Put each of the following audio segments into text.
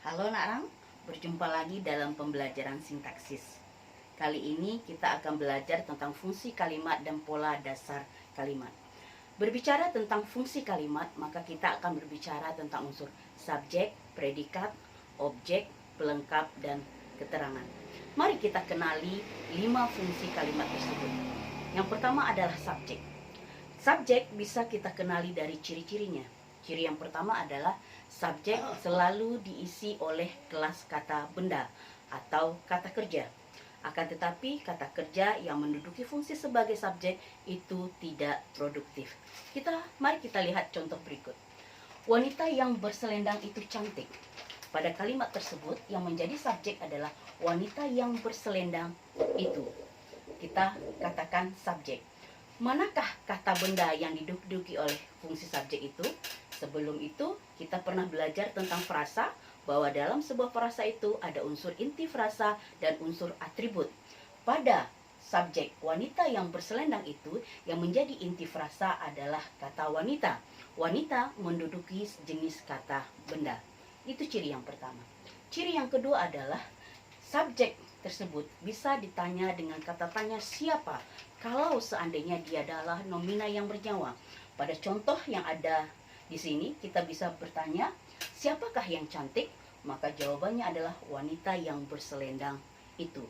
Halo Nak, berjumpa lagi dalam pembelajaran sintaksis. Kali ini kita akan belajar tentang fungsi kalimat dan pola dasar kalimat. Berbicara tentang fungsi kalimat, maka kita akan berbicara tentang unsur subjek, predikat, objek, pelengkap, dan keterangan. Mari kita kenali 5 fungsi kalimat tersebut. Yang pertama adalah subjek. Subjek bisa kita kenali dari ciri-cirinya. Ciri yang pertama adalah subjek selalu diisi oleh kelas kata benda atau kata kerja. Akan tetapi kata kerja yang menduduki fungsi sebagai subjek itu tidak produktif. Mari kita lihat contoh berikut. Wanita yang berselendang itu cantik. Pada kalimat tersebut yang menjadi subjek adalah wanita yang berselendang itu. Kita katakan subjek. Manakah kata benda yang diduduki oleh fungsi subjek itu? Sebelum itu, kita pernah belajar tentang frasa, bahwa dalam sebuah frasa itu ada unsur inti frasa dan unsur atribut. Pada subjek wanita yang berselendang itu, yang menjadi inti frasa adalah kata wanita. Wanita menduduki jenis kata benda. Itu ciri yang pertama. Ciri yang kedua adalah subjek tersebut bisa ditanya dengan kata tanya siapa, kalau seandainya dia adalah nomina yang bernyawa. Pada contoh yang ada di sini kita bisa bertanya, siapakah yang cantik? Maka jawabannya adalah wanita yang berselendang itu.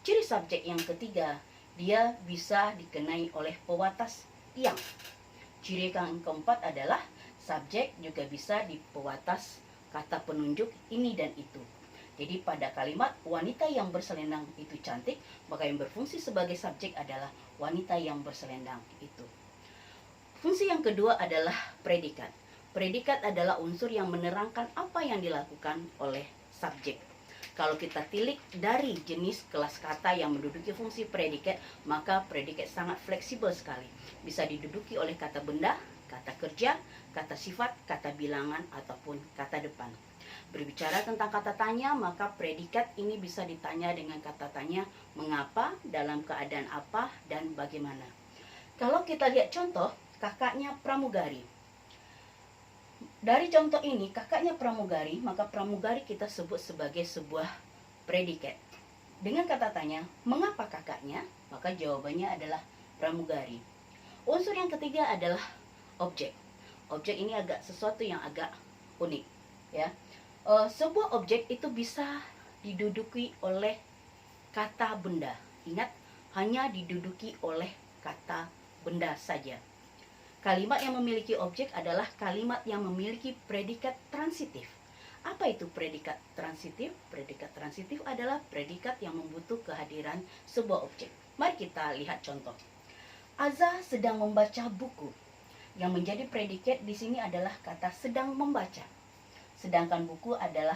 Ciri subjek yang ketiga, dia bisa dikenai oleh pewatas yang. Ciri yang keempat adalah subjek juga bisa dipewatas kata penunjuk ini dan itu. Jadi pada kalimat wanita yang berselendang itu cantik, maka yang berfungsi sebagai subjek adalah wanita yang berselendang itu. Fungsi yang kedua adalah predikat. Predikat adalah unsur yang menerangkan apa yang dilakukan oleh subjek. Kalau kita tilik dari jenis kelas kata yang menduduki fungsi predikat, maka predikat sangat fleksibel sekali. Bisa diduduki oleh kata benda, kata kerja, kata sifat, kata bilangan, ataupun kata depan. Berbicara tentang kata tanya, maka predikat ini bisa ditanya dengan kata tanya mengapa, dalam keadaan apa, dan bagaimana. Kalau kita lihat contoh, kakaknya pramugari. Dari contoh ini, kakaknya pramugari, maka pramugari kita sebut sebagai sebuah predikat. Dengan kata tanya, mengapa kakaknya? Maka jawabannya adalah pramugari. Unsur yang ketiga adalah objek. Objek ini sesuatu yang agak unik, ya. Sebuah objek itu bisa diduduki oleh kata benda. Ingat, hanya diduduki oleh kata benda saja. Kalimat yang memiliki objek adalah kalimat yang memiliki predikat transitif. Apa itu predikat transitif? Predikat transitif adalah predikat yang membutuh kehadiran sebuah objek. Mari kita lihat contoh. Aza sedang membaca buku. Yang menjadi predikat di sini adalah kata sedang membaca. Sedangkan buku adalah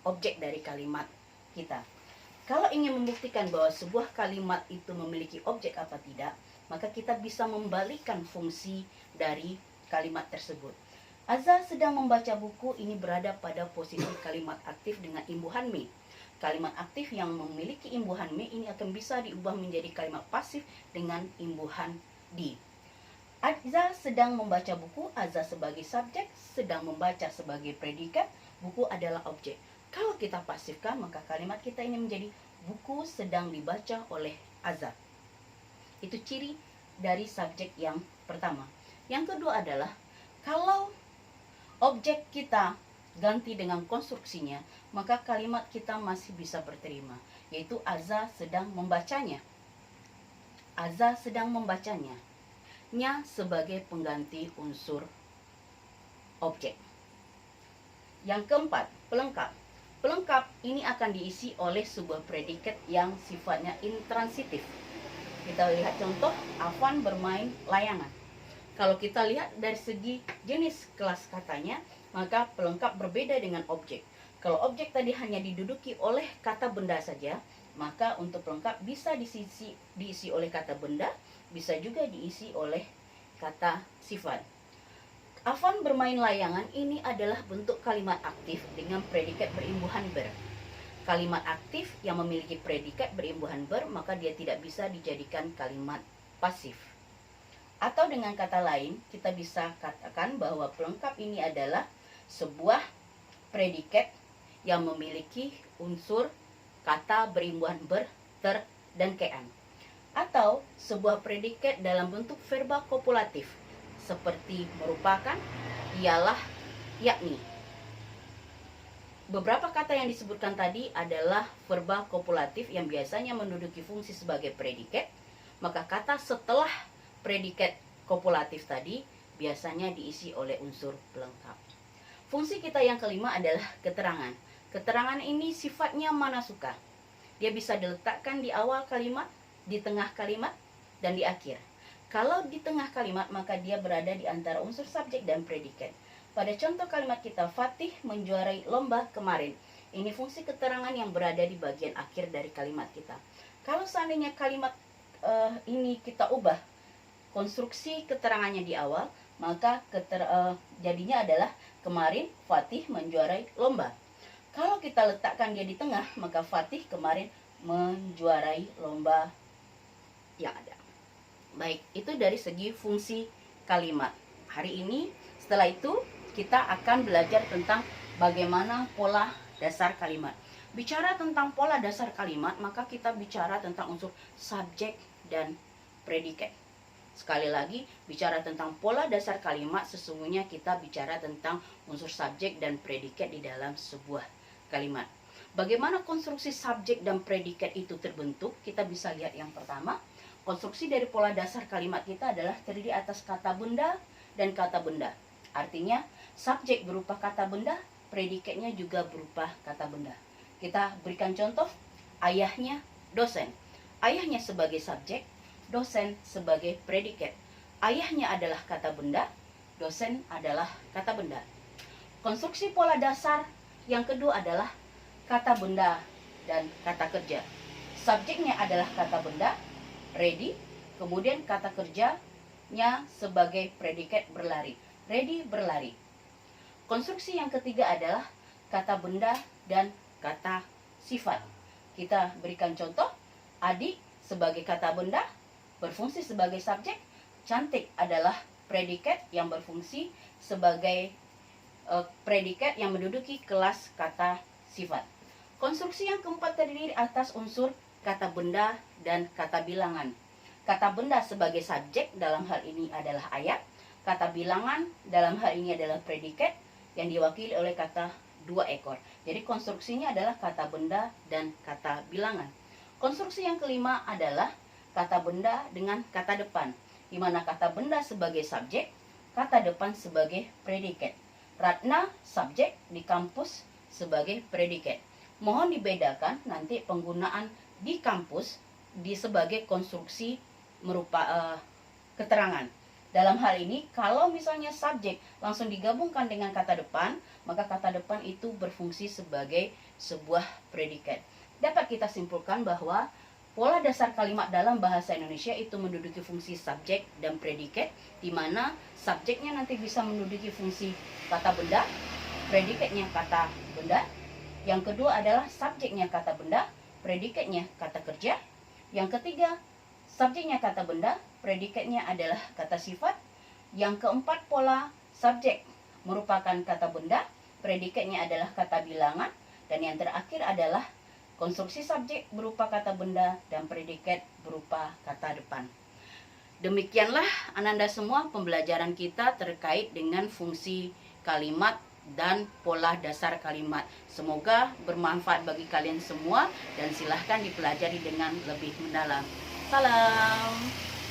objek dari kalimat kita. Kalau ingin membuktikan bahwa sebuah kalimat itu memiliki objek apa tidak, maka kita bisa membalikkan fungsi dari kalimat tersebut. Aza sedang membaca buku ini berada pada posisi kalimat aktif dengan imbuhan me. Kalimat aktif yang memiliki imbuhan me ini akan bisa diubah menjadi kalimat pasif dengan imbuhan di. Aza sedang membaca buku, Aza sebagai subjek, sedang membaca sebagai predikat, buku adalah objek. Kalau kita pasifkan, maka kalimat kita ini menjadi buku sedang dibaca oleh Aza. Itu ciri dari subjek yang pertama. Yang kedua adalah kalau objek kita ganti dengan konstruksinya, maka kalimat kita masih bisa berterima, yaitu Aza sedang membacanya. Aza sedang membacanya. Nya sebagai pengganti unsur objek. Yang keempat, pelengkap. Pelengkap ini akan diisi oleh sebuah predikat yang sifatnya intransitif. Kita lihat contoh, Afwan bermain layangan. Kalau kita lihat dari segi jenis kelas katanya, maka pelengkap berbeda dengan objek. Kalau objek tadi hanya diduduki oleh kata benda saja, maka untuk pelengkap bisa diisi oleh kata benda, bisa juga diisi oleh kata sifat. Afwan bermain layangan ini adalah bentuk kalimat aktif dengan predikat berimbuhan ber. Kalimat aktif yang memiliki predikat berimbuhan ber, maka dia tidak bisa dijadikan kalimat pasif. Atau dengan kata lain, kita bisa katakan bahwa pelengkap ini adalah sebuah predikat yang memiliki unsur kata berimbuhan ber, ter, dan kean. Atau sebuah predikat dalam bentuk verba kopulatif seperti merupakan, ialah, yakni. Beberapa kata yang disebutkan tadi adalah verba kopulatif yang biasanya menduduki fungsi sebagai predikat, maka kata setelah predikat kopulatif tadi biasanya diisi oleh unsur pelengkap. Fungsi kita yang kelima adalah keterangan. Keterangan ini sifatnya manasuka. Dia bisa diletakkan di awal kalimat, di tengah kalimat, dan di akhir. Kalau di tengah kalimat, maka dia berada di antara unsur subjek dan predikat. Pada contoh kalimat kita, Fatih menjuarai lomba kemarin. Ini fungsi keterangan yang berada di bagian akhir dari kalimat kita. Kalau seandainya kalimat ini kita ubah konstruksi keterangannya di awal, maka jadinya adalah kemarin Fatih menjuarai lomba. Kalau kita letakkan dia di tengah, maka Fatih kemarin menjuarai lomba yang ada. Baik, itu dari segi fungsi kalimat. Hari ini, setelah itu kita akan belajar tentang bagaimana pola dasar kalimat. Bicara tentang pola dasar kalimat, maka kita bicara tentang unsur subjek dan predikat. Sekali lagi, bicara tentang pola dasar kalimat, sesungguhnya kita bicara tentang unsur subjek dan predikat di dalam sebuah kalimat. Bagaimana konstruksi subjek dan predikat itu terbentuk? Kita bisa lihat yang pertama, konstruksi dari pola dasar kalimat kita adalah terdiri atas kata benda dan kata benda. Artinya, subjek berupa kata benda, predikatnya juga berupa kata benda. Kita berikan contoh, ayahnya dosen. Ayahnya sebagai subjek, dosen sebagai predikat. Ayahnya adalah kata benda, dosen adalah kata benda. Konstruksi pola dasar yang kedua adalah kata benda dan kata kerja. Subjeknya adalah kata benda, ready, kemudian kata kerjanya sebagai predikat berlari. Ready, berlari. Konstruksi yang ketiga adalah kata benda dan kata sifat. Kita berikan contoh, adik sebagai kata benda, berfungsi sebagai subjek, cantik adalah predikat yang berfungsi sebagai predikat yang menduduki kelas kata sifat. Konstruksi yang keempat terdiri atas unsur kata benda dan kata bilangan. Kata benda sebagai subjek dalam hal ini adalah ayat. Kata bilangan dalam hal ini adalah predikat yang diwakili oleh kata dua ekor. Jadi konstruksinya adalah kata benda dan kata bilangan. Konstruksi yang kelima adalah kata benda dengan kata depan, di mana kata benda sebagai subjek, kata depan sebagai predikat. Ratna subjek, di kampus sebagai predikat. Mohon dibedakan nanti penggunaan di kampus sebagai konstruksi keterangan. Dalam hal ini, kalau misalnya subjek langsung digabungkan dengan kata depan, maka kata depan itu berfungsi sebagai sebuah predikat. Dapat kita simpulkan bahwa pola dasar kalimat dalam bahasa Indonesia itu menduduki fungsi subjek dan predikat, di mana subjeknya nanti bisa menduduki fungsi kata benda, predikatnya kata benda. Yang kedua adalah subjeknya kata benda, predikatnya kata kerja. Yang ketiga, subjeknya kata benda, predikatnya adalah kata sifat. Yang keempat, pola subjek merupakan kata benda, predikatnya adalah kata bilangan. Dan yang terakhir adalah konstruksi subjek berupa kata benda dan predikat berupa kata depan. Demikianlah Ananda semua pembelajaran kita terkait dengan fungsi kalimat dan pola dasar kalimat. Semoga bermanfaat bagi kalian semua dan silahkan dipelajari dengan lebih mendalam. Salam.